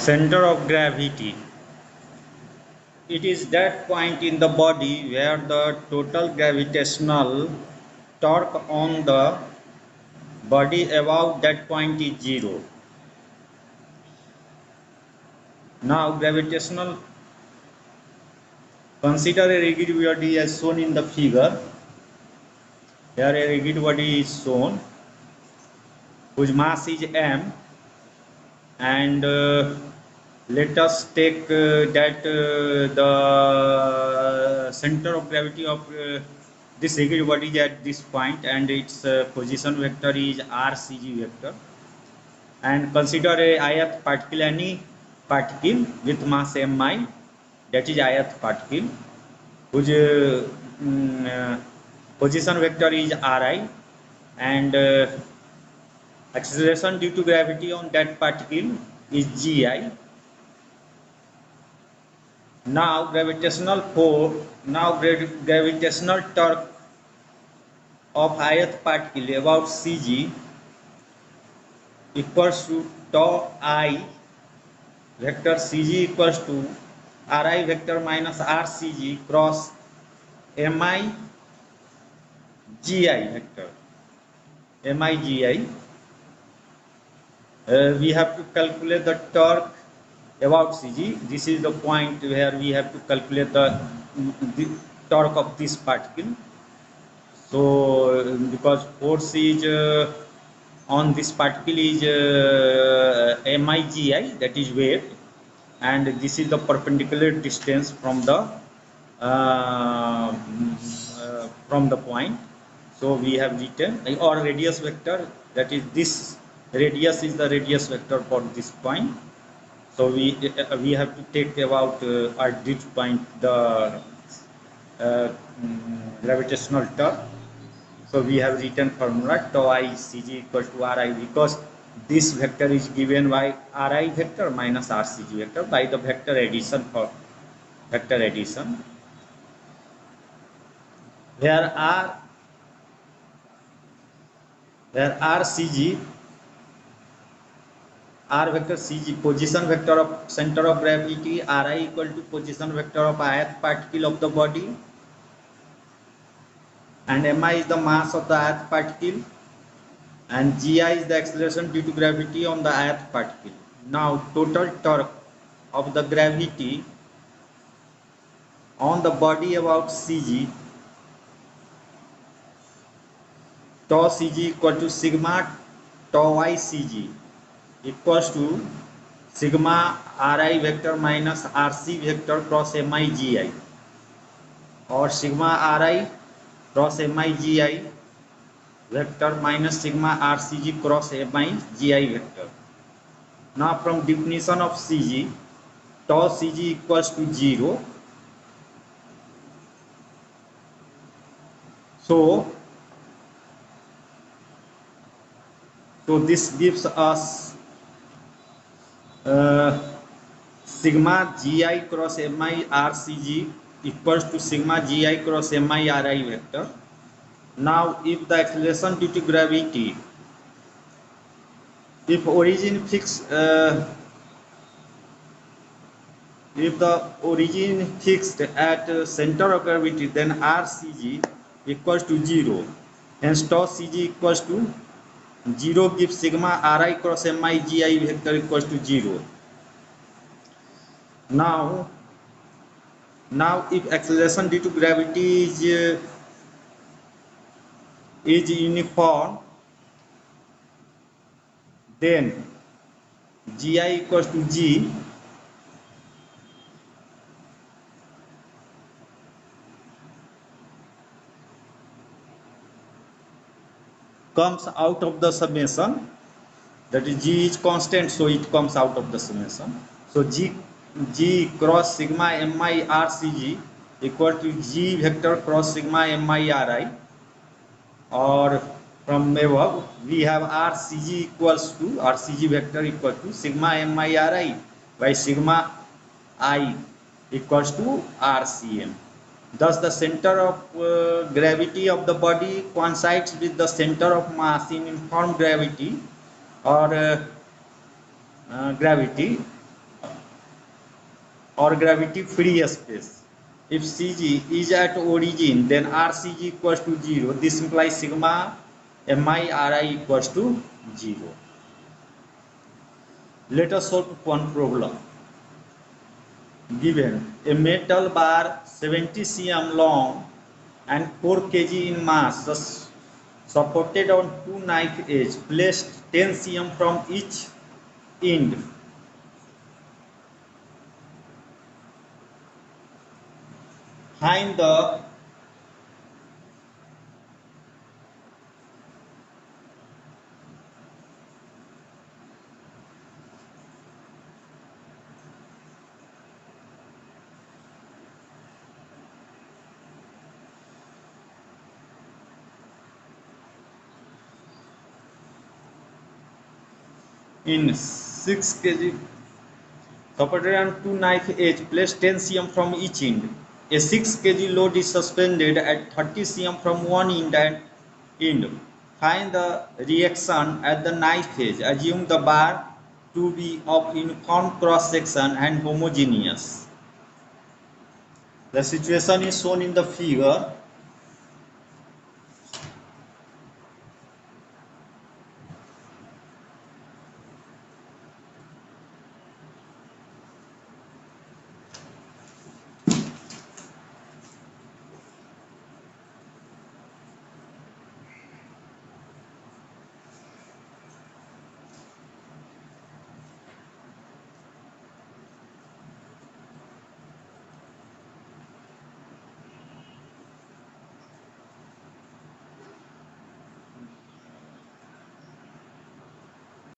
Center of gravity. It is that point in the body where the total gravitational torque on the body above that point is zero. Now gravitational, consider a rigid body as shown in the figure. Here a rigid body is shown whose mass is m, and let us take that the center of gravity of this rigid body is at this point, and its position vector is rcg vector. And consider a ith particle, any particle with mass mi, that is ith particle, whose position vector is ri, and acceleration due to gravity on that particle is gi. Now gravitational force, gravitational torque of ith particle about cg equals to tau I vector cg equals to ri vector minus rcg cross mi gi vector. Mi gi. We have to calculate the torque about cg. This is the point where we have to calculate the torque of this particle. So because force is on this particle is migi, that is weight, and this is the perpendicular distance from the point. So we have written, or radius vector, that is this radius is the radius vector for this point. So we have to take about at this point the gravitational torque. So we have written formula tau I cg equals to ri, because this vector is given by ri vector minus rcg vector by the vector addition, for vector addition, where rcg, r vector cg, position vector of center of gravity, ri equal to position vector of ith particle of the body, and mi is the mass of the ith particle, and gi is the acceleration due to gravity on the ith particle. Now total torque of the gravity on the body about cg, tau cg equal to sigma tau I cg equals to sigma ri vector minus rc vector cross mi gi, or sigma ri cross mi gi vector minus sigma rcg cross mi gi vector. Now from definition of cg, tau cg equals to 0. So this gives us sigma gi cross mi rcg equals to sigma gi cross mi ri vector. Now if the acceleration due to gravity, if origin fixed, if the origin fixed at center of gravity, then rcg equals to 0, hence tau cg equals to 0 gives sigma ri cross mi gi vector equals to 0. Now if acceleration due to gravity is uniform, then gi equals to g, comes out of the summation, that is g is constant, so it comes out of the summation. So g cross sigma mi rcg equal to g vector cross sigma mi ri, or from above we have rcg vector equal to sigma mi ri by sigma I equals to rcm. Thus the center of gravity of the body coincides with the center of mass in uniform gravity, or gravity or gravity free space. If Cg is at origin, then Rcg equals to 0. This implies sigma mi Ri equals to 0. Let us solve one problem. Given a metal bar 70 cm long and 4 kg in mass, supported on two knife edges, placed 10 cm from each end. Find the in 6 kg supported on two knife edge, place 10 cm from each end. A 6 kg load is suspended at 30 cm from one end and end. Find the reaction at the knife edge. Assume the bar to be of uniform cross section and homogeneous. The situation is shown in the figure.